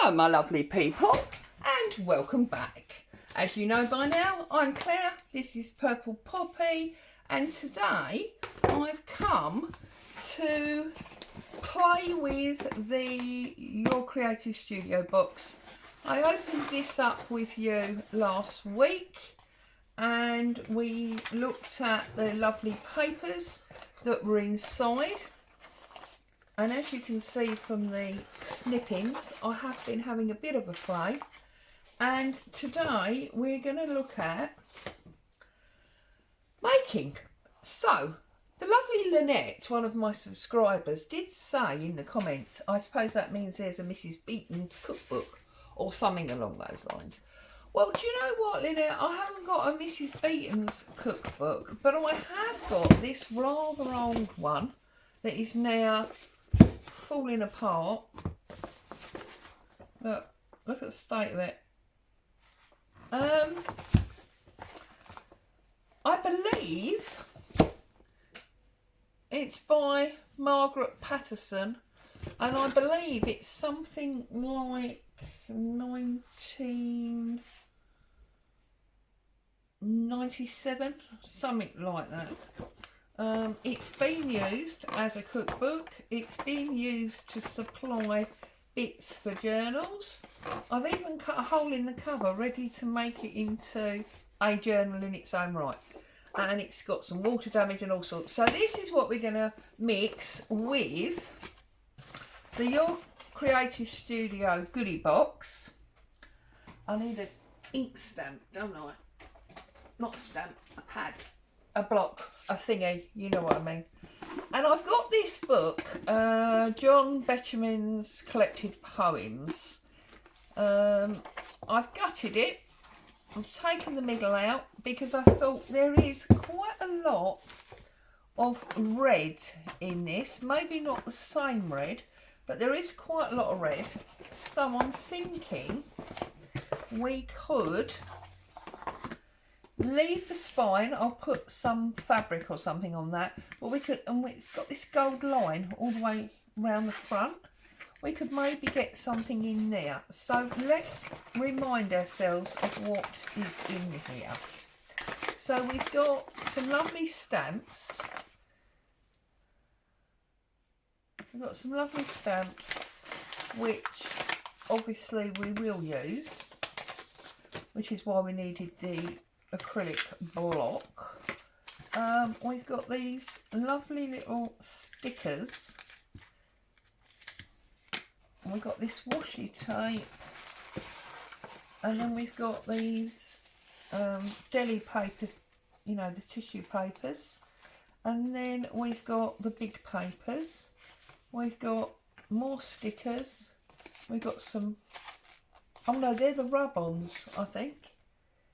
Hello my lovely people and welcome back. As you know by now, I'm Claire, this is Purple Poppy, and today I've come to play with the Your Creative Studio box. I opened this up with you last week and we looked at the lovely papers that were inside. And as you can see from the snippings, I have been having a bit of a play. And today we're going to look at making. So, the lovely Lynette, one of my subscribers, did say in the comments, I suppose that means there's a Mrs. Beaton's cookbook or something along those lines. Well, do you know what, Lynette? I haven't got a Mrs. Beaton's cookbook, but I have got this rather old one that is now falling apart. Look at the state of it. I believe it's by Margaret Patterson, and I believe it's something like 1997, something like that. It's been used as a cookbook. It's been used to supply bits for journals. I've even cut a hole in the cover ready to make it into a journal in its own right. And it's got some water damage and all sorts. So this is what we're going to mix with the Your Creative Studio goodie box. I need an ink stamp, don't I? Not a stamp, a pad. A block, a thingy, you know what I mean. And I've got this book, John Betjeman's Collected Poems. I've gutted it. I've taken the middle out because I thought there is quite a lot of red in this. Maybe not the same red, but there is quite a lot of red. So I'm thinking we could leave the spine. I'll put some fabric or something on that, but we could, and it's got this gold line all the way around the front. We could maybe get something in there. So let's remind ourselves of what is in here. So we've got some lovely stamps. We've got some lovely stamps, which obviously we will use, which is why we needed the acrylic block. We've got these lovely little stickers. We've got this washi tape, and then we've got these deli paper, you know, the tissue papers, and then we've got the big papers. We've got more stickers. We've got some, oh no, they're the rub-ons, I think.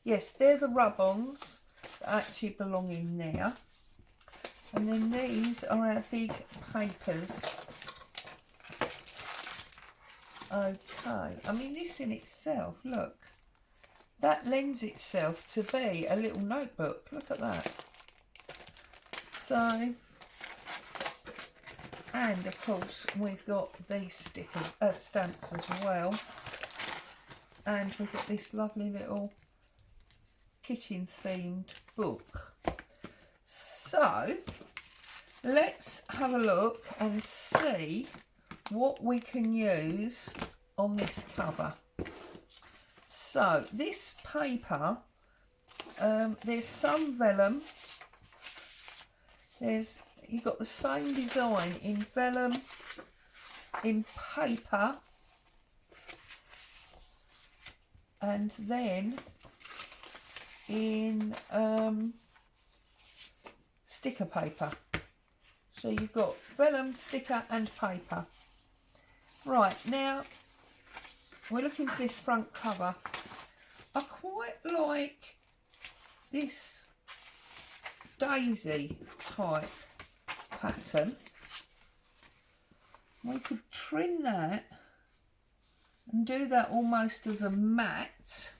Yes, they're the rub-ons that actually belong in there. And then these are our big papers. Okay, I mean this in itself, look, that lends itself to be a little notebook. Look at that. So, and of course we've got these stickers, stamps as well. And we've got this lovely little kitchen themed book. So let's have a look and see what we can use on this cover. So this paper, there's some vellum, you've got the same design in vellum, in paper, and then in sticker paper. So you've got vellum, sticker and paper. Right, now we're looking for this front cover. I quite like this daisy type pattern. We could trim that and do that almost as a mat,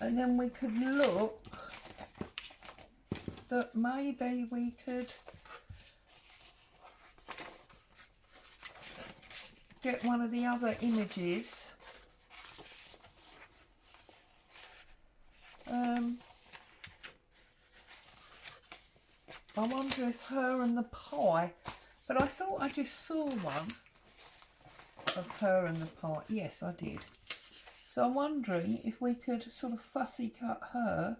and then we could look that maybe we could get one of the other images I wonder if her and the pie, but I thought I just saw one of her and the pie. Yes, I did. So I'm wondering if we could sort of fussy cut her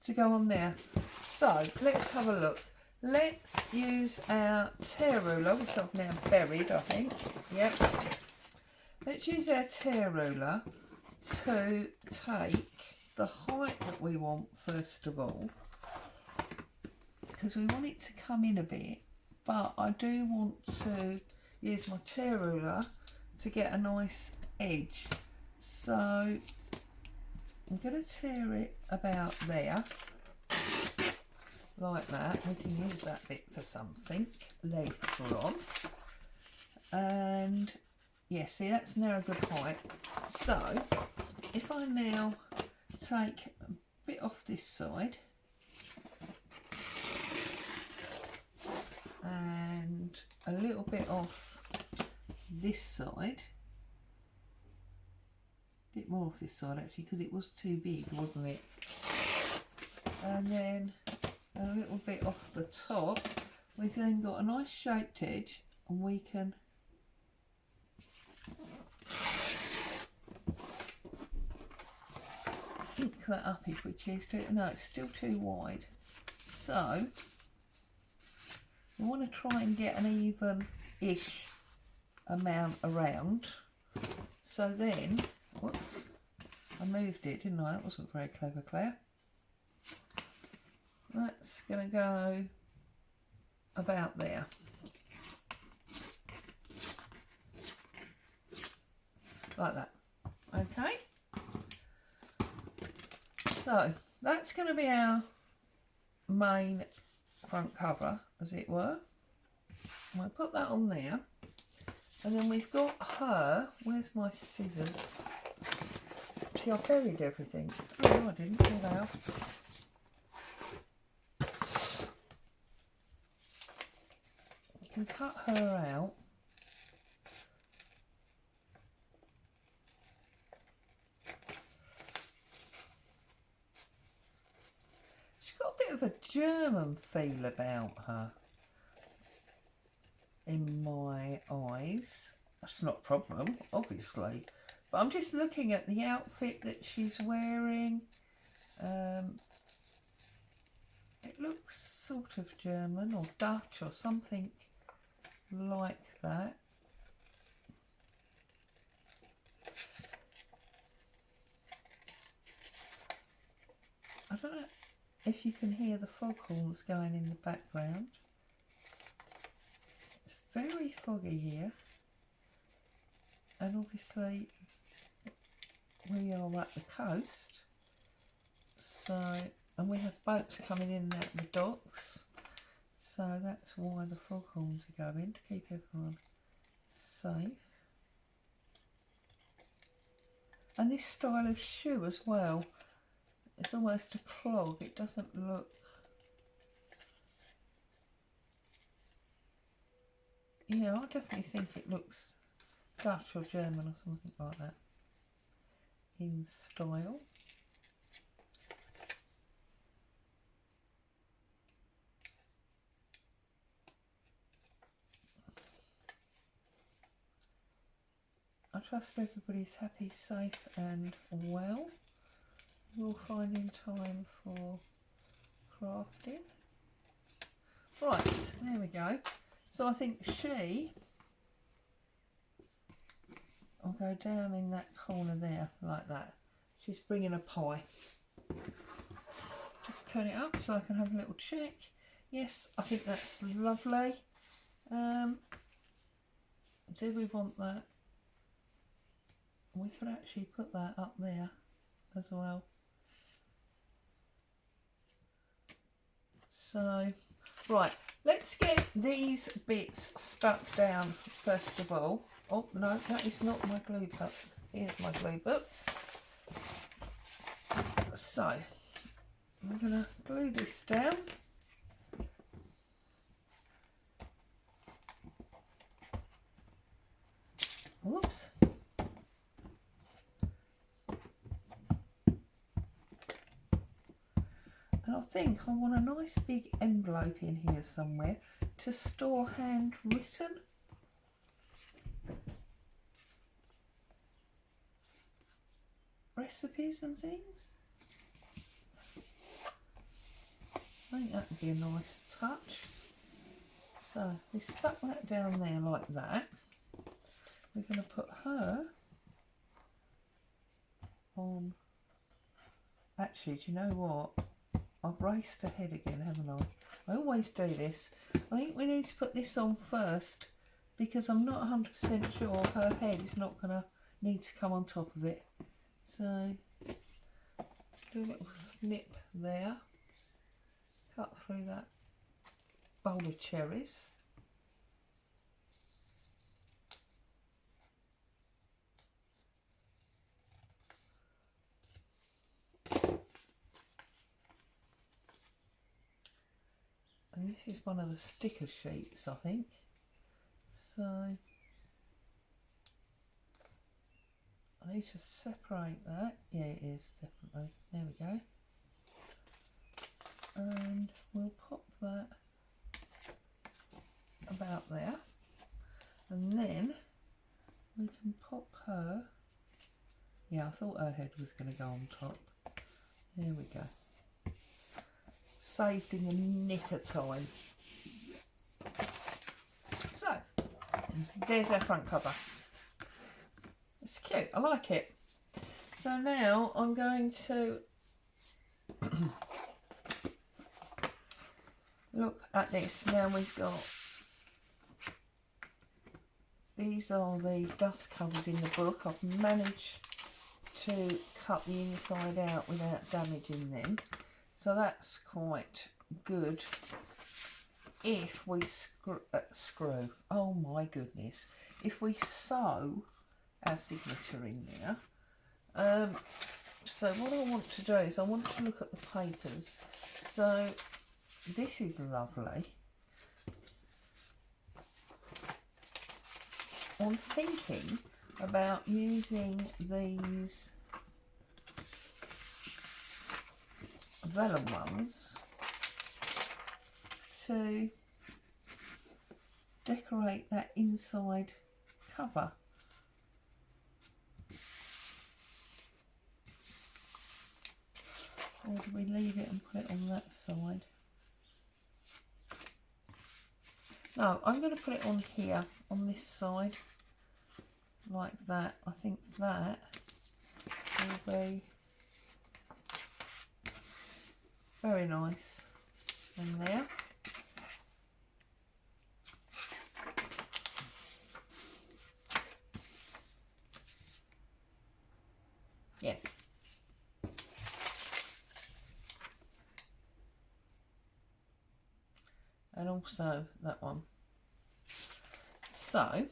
to go on there. So let's have a look. Let's use our tear ruler, which I've now buried, I think. Yep. Let's use our tear ruler to take the height that we want first of all, because we want it to come in a bit, but I do want to use my tear ruler to get a nice edge. So I'm going to tear it about there, like that. We can use that bit for something later on. And yeah, see, that's now a good height. So if I now take a bit off this side and a little bit off this side, a bit more off this side actually, because it was too big, wasn't it? And then a little bit off the top, we've then got a nice shaped edge, and we can ink that up if we choose to. No, it's still too wide, so we want to try and get an even-ish amount around. So then, whoops, I moved it, didn't I? That wasn't very clever, Claire. That's going to go about there. Like that. Okay. So that's going to be our main front cover, as it were. I'll put that on there. And then we've got her. Where's my scissors? See, I buried everything. Oh, no, I didn't. Here they are. You can cut her out. She's got a bit of a German feel about her, in my eyes. That's not a problem, obviously, but I'm just looking at the outfit that she's wearing. It looks sort of German or Dutch or something like that. I don't know if you can hear the foghorns going in the background. It's very foggy here, and obviously we are at the coast, so, and we have boats coming in and out of the docks, so that's why the foghorns are going, to keep everyone safe. And this style of shoe as well, it's almost a clog. It doesn't look, yeah, I definitely think it looks Dutch or German or something like that in style. I trust everybody's happy, safe and well. We'll find in time for crafting. Right, there we go. So I think I'll go down in that corner there, like that. She's bringing a pie. Just turn it up so I can have a little check. Yes, I think that's lovely. Do we want that? We could actually put that up there as well. So, right, let's get these bits stuck down first of all. Oh, no, that is not my glue book. Here's my glue book. So, I'm going to glue this down. Whoops. And I think I want a nice big envelope in here somewhere to store handwritten recipes and things. I think that would be a nice touch. So we stuck that down there like that. We're going to put her on. Actually, do you know what? I've raced ahead again, haven't I? I always do this. I think we need to put this on first because I'm not 100% sure her head is not going to need to come on top of it. So do a little snip there. Cut through that bowl of cherries. And this is one of the sticker sheets, I think. So I need to separate that. Yeah, it is, definitely. There we go. And we'll pop that about there. And then we can pop her. Yeah, I thought her head was going to go on top. There we go. Saved in the nick of time. So, there's our front cover. It's cute, I like it. So now I'm going to look at this. Now we've got, these are the dust covers in the book. I've managed to cut the inside out without damaging them. So that's quite good. If we screw, oh my goodness, if we sew our signature in there. So what I want to do is I want to look at the papers. So this is lovely. I'm thinking about using these vellum ones to decorate that inside cover. Or do we leave it and put it on that side? No, I'm going to put it on here, on this side, like that. I think that will be very nice in there. Yes. And also that one. So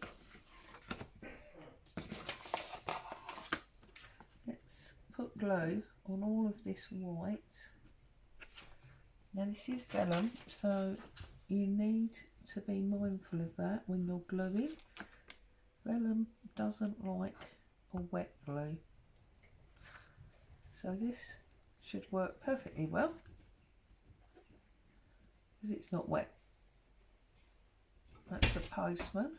let's put glue on all of this white. Now this is vellum, so you need to be mindful of that when you're gluing. Vellum doesn't like a wet glue. So this should work perfectly well because it's not wet. That's the postman.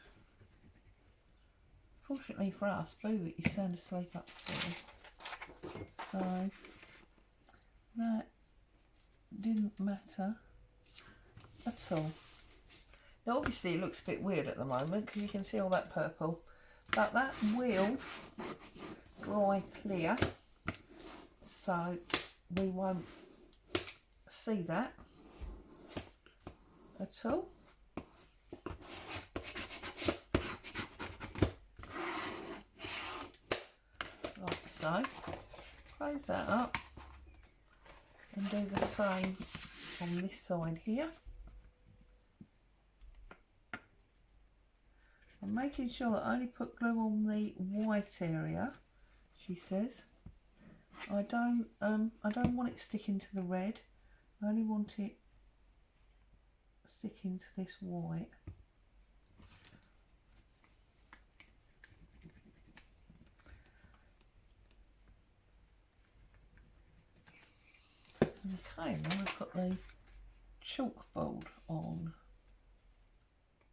Fortunately for us, Boo is sound asleep upstairs. So that didn't matter at all. Now obviously it looks a bit weird at the moment because you can see all that purple, but that will dry clear, so we won't see that at all. Like so. Close that up and do the same on this side here. I'm making sure that I only put glue on the white area, she says. I don't want it sticking to the red. I only want it sticking to this white. Okay, now we've got the chalkboard on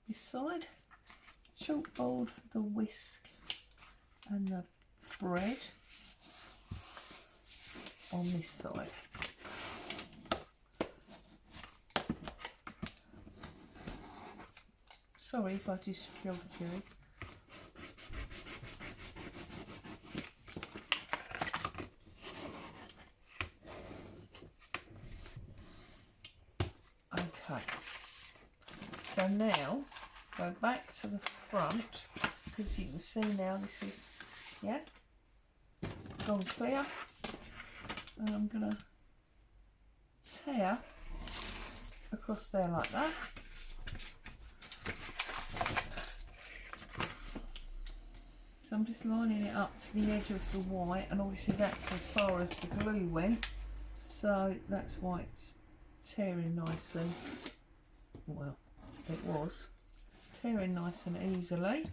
this side. Chalkboard, the whisk and the bread on this side. Sorry if I just jogged you. Okay, so now go back to the front, because you can see now this is, yeah, gone clear. And I'm going to tear across there like that. So I'm just lining it up to the edge of the white, and obviously that's as far as the glue went, so that's why it's tearing nicely. Well, it was tearing nice and easily.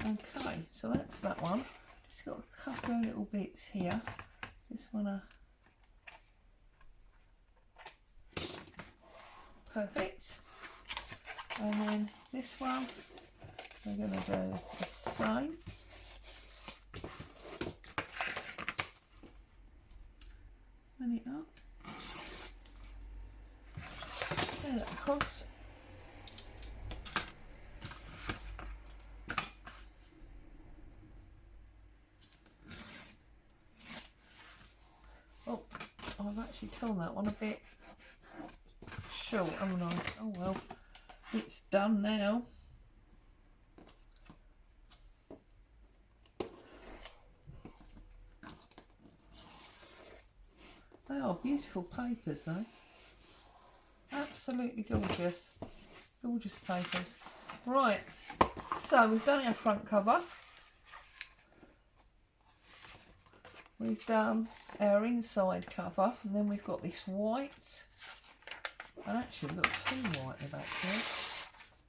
Okay, so that's that one. Just got a couple of little bits here. Just wanna, perfect. And then this one, we're going to do the same. Turn it up. Turn it across. Oh, I've actually torn that one a bit short, haven't I? Oh well, it's done now. They are beautiful papers though. Absolutely gorgeous. Gorgeous papers. Right, so we've done our front cover. We've done our inside cover, and then we've got this white. And actually we've got two white in the back here.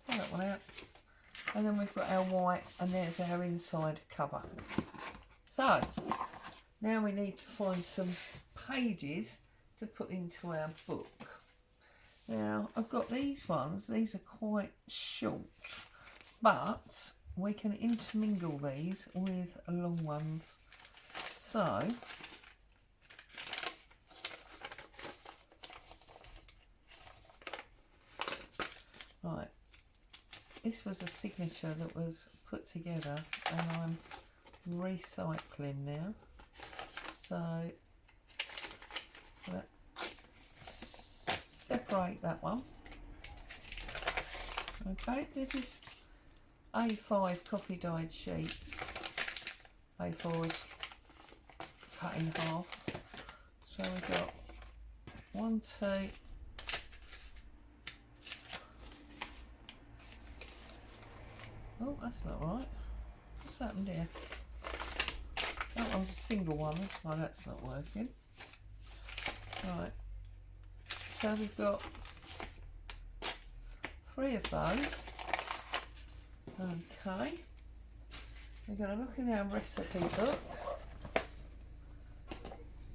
Take that one out. And then we've got our white, and there's our inside cover. So now we need to find some pages to put into our book. Now I've got these ones, these are quite short, but we can intermingle these with long ones. So right, this was a signature that was put together and I'm recycling now. So let's separate that one. Okay, they're just A5 coffee dyed sheets, A4s cut in half. So we've got 1, 2, oh that's not right, what's happened here? That one's a single one, oh that's not working. Right, so we've got 3 of those. Okay, we're going to look in our recipe book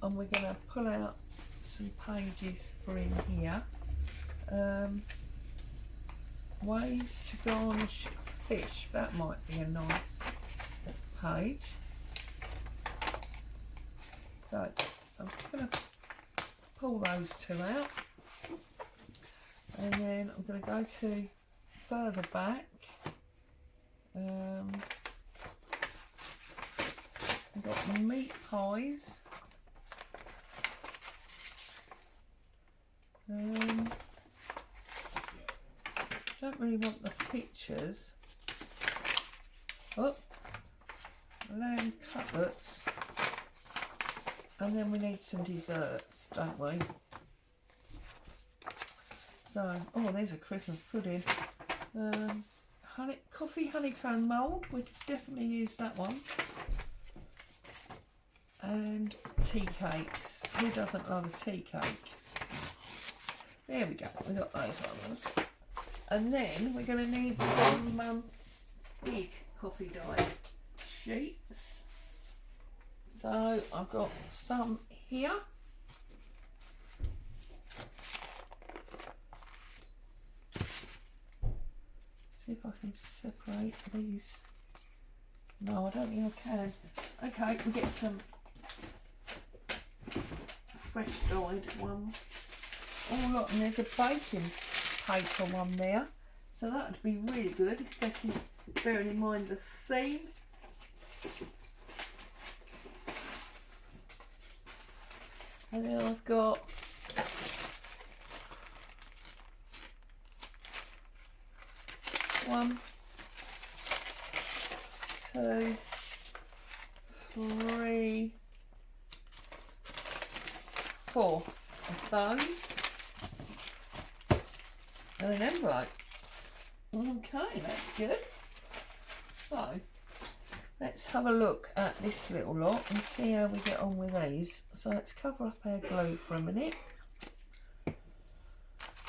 and we're going to pull out some pages for in here. Ways to garnish fish, that might be a nice page. So I'm just going to pull those 2 out, and then I'm going to go to further back. I've got meat pies. Don't really want the pictures. Oh, lamb cutlets. And then we need some desserts, don't we? So, oh, there's a Christmas pudding. Coffee honeycomb mould, we could definitely use that one. And tea cakes. Who doesn't love a tea cake? There we go, we got those ones. And then we're going to need some big coffee dye sheets. So I've got some here. See if I can separate these. No, I don't think I can. Okay, we get some fresh dyed ones. Oh look, and there's a baking paper one there. So that would be really good, especially bearing in mind the theme. And then I've got one, two, three, four of those. And an envelope. Okay, that's good. So let's have a look at this little lot and see how we get on with these. So let's cover up our glue for a minute.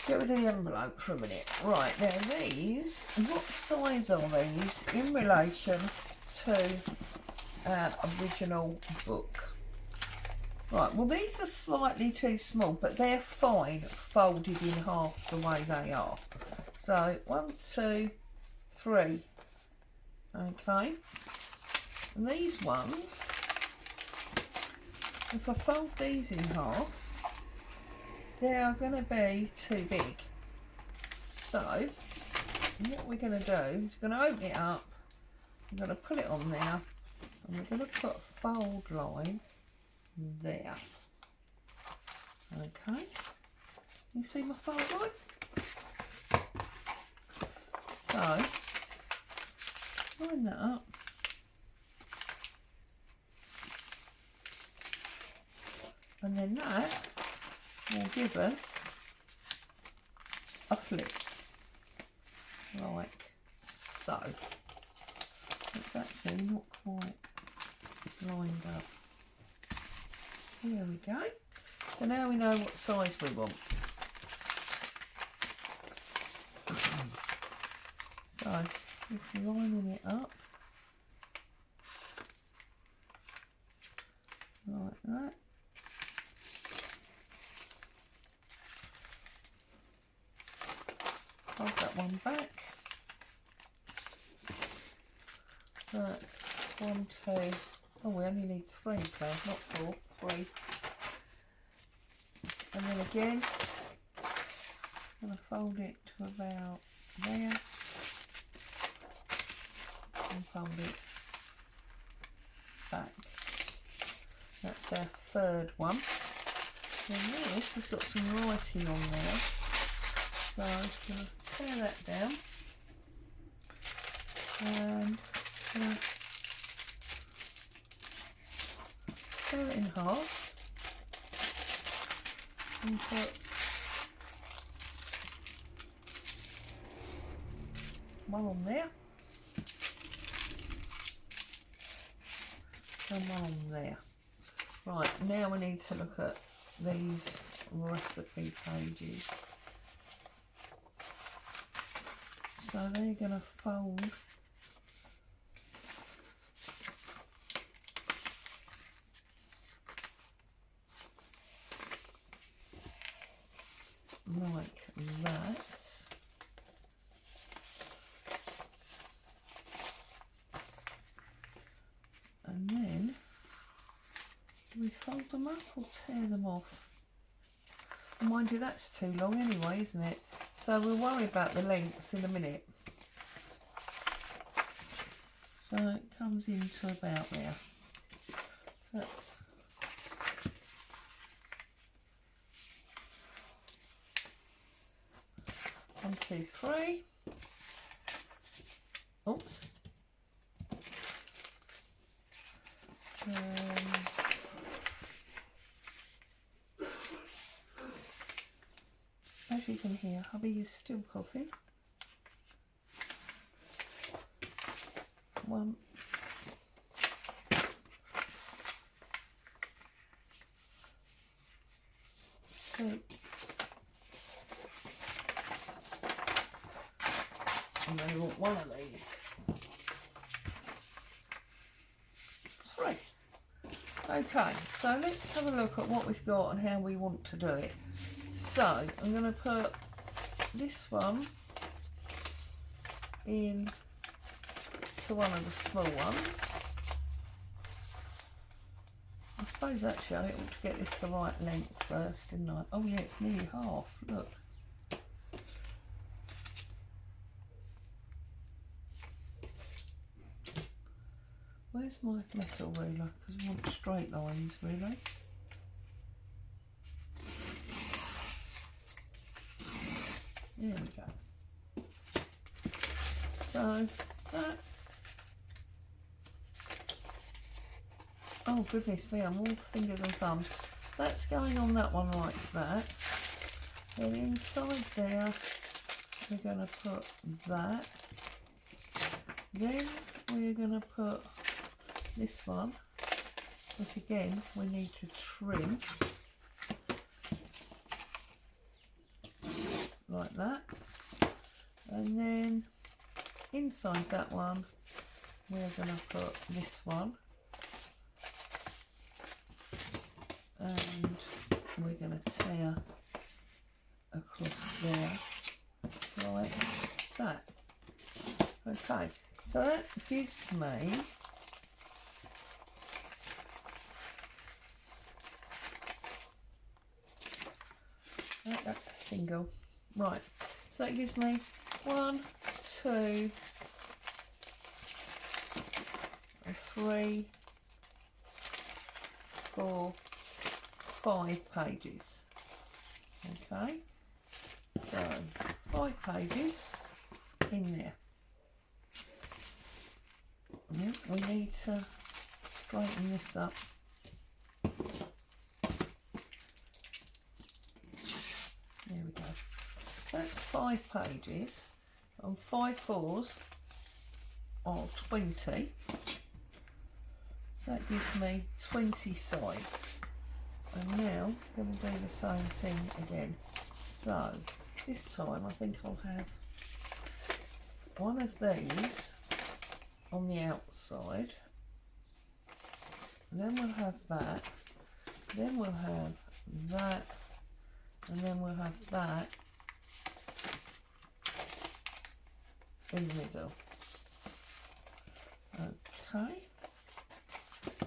Get rid of the envelope for a minute. Right, now these, what size are these in relation to our original book? Right, well these are slightly too small, but they're fine folded in half the way they are. So 1, 2, 3. Okay. And these ones, if I fold these in half, they are going to be too big. So what we're going to do is we're going to open it up, we're going to put it on there, and we're going to put a fold line there. Okay, you see my fold line? So line that up. And then that will give us a flip, like so. It's actually not quite lined up. There we go. So now we know what size we want. So just lining it up like that. Hold that one back. That's 1, 2. Oh, we only need 3 now, not 4. 3. And then again, I'm going to fold it to about there. And fold it back. That's our third one. And this has got some writing on there. So I'm just going to tear that down and tear it in half and put one on there and one on there. Right, now we need to look at these recipe pages. So they're going to fold like that. And then do we fold them up or tear them off? Mind you, that's too long anyway, isn't it? So we'll worry about the length in a minute. So it comes into about there. That's 1, 2, 3. Oops. As you can hear, hubby is still coughing. 1, 2, and then we want one of these. 3. Okay, so let's have a look at what we've got and how we want to do it. So I'm going to put this one in to one of the small ones. I suppose actually I ought to get this the right length first, didn't I? Oh yeah, it's nearly half, look. Where's my metal ruler? Because I want straight lines, really. There we go. So that. Oh goodness me, I'm all fingers and thumbs. That's going on that one like that. Then inside there, we're going to put that. Then we're going to put this one, which again we need to trim like that, and then inside that one we're going to put this one, and we're going to tear across there like that. Okay, so that gives me that's a single. Right, so that gives me 1, 2, 3, 4, 5 pages. Okay, so 5 pages in there. Now we need to straighten this up. There we go. That's 5 pages and 5 fours are 20. So that gives me 20 sides. And now I'm going to do the same thing again. So this time I think I'll have one of these on the outside. And then we'll have that. Then we'll have that. And then we'll have that in the middle. Okay.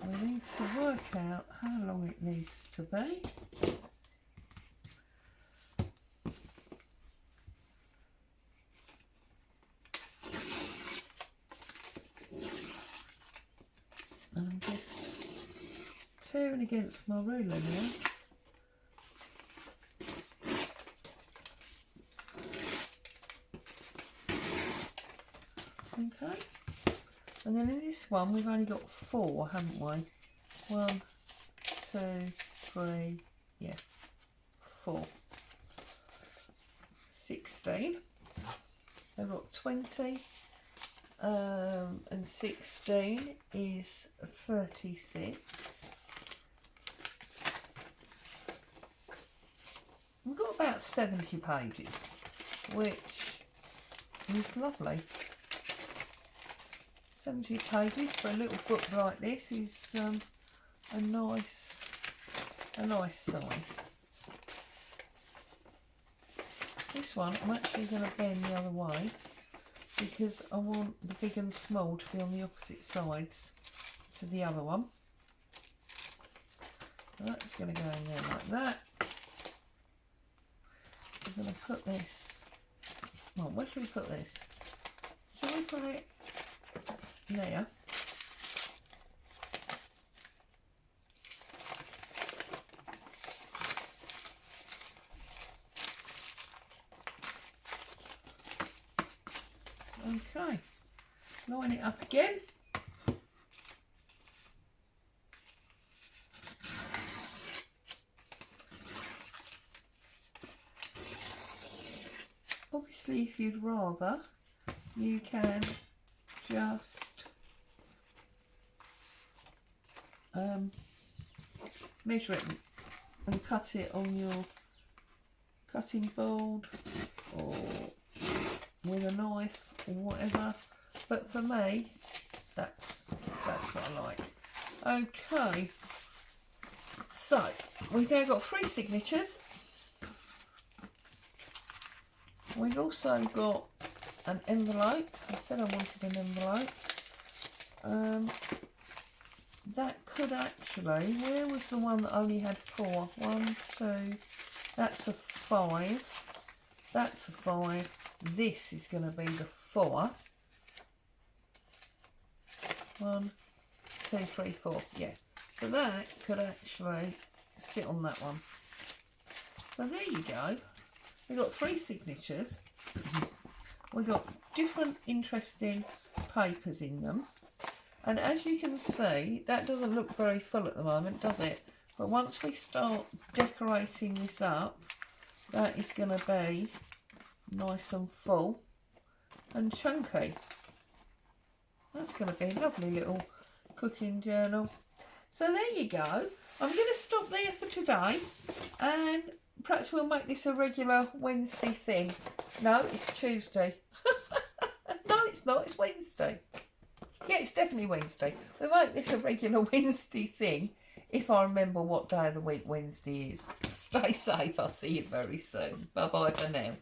We need to work out how long it needs to be. And I'm just tearing against my ruler now. Okay, and then in this one we've only got 4, haven't we? 1, 2, 3, yeah, 4. 16. I've got 20, and 16 is 36. We've got about 70 pages, which is lovely. 70 pages for a little book like this is a nice size. This one I'm actually going to bend the other way because I want the big and small to be on the opposite sides to the other one. So that's going to go in there like that. I'm going to put this, well, where should we put this? Shall we put it there? Okay, line it up again. Obviously, if you'd rather, you can just measure it and cut it on your cutting board or with a knife or whatever, but for me that's what I like. Okay, So, we've now got 3 signatures. We've also got an envelope. I said I wanted an envelope. That could actually, where was the one that only had 4? 1, 2, that's a 5. That's a 5. This is going to be the 4. 1, 2, 3, 4. Yeah. So that could actually sit on that one. So there you go. We've got 3 signatures. We've got different interesting papers in them. And as you can see, that doesn't look very full at the moment, does it? But once we start decorating this up, that is going to be nice and full and chunky. That's going to be a lovely little cooking journal. So there you go. I'm going to stop there for today, and perhaps we'll make this a regular Wednesday thing. No, it's Tuesday. No, it's not. It's Wednesday. Yeah, it's definitely Wednesday. We'll make this a regular Wednesday thing if I remember what day of the week Wednesday is. Stay safe. I'll see you very soon. Bye-bye for now.